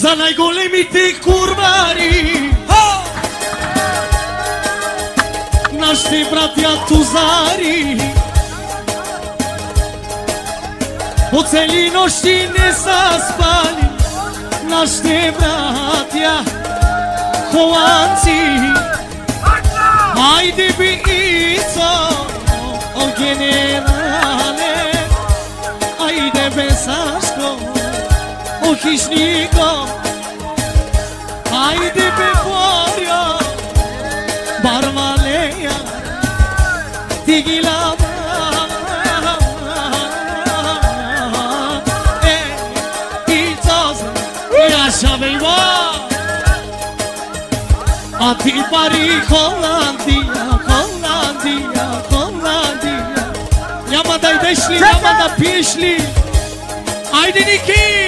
za najgolemiti kurvari. Naši bratja tuzari po celi noći ne zaspali. Naši bratja Hovanci. Hajde bi ico o generale, ajde besaško o hišnikom, ajde be Borio Barmaleja Tigilama. Așa vei a ti pari Holandia, Holandia, Holandia. Ia mă dai deșli, ia mă dai pieșli. Haide, Nichi!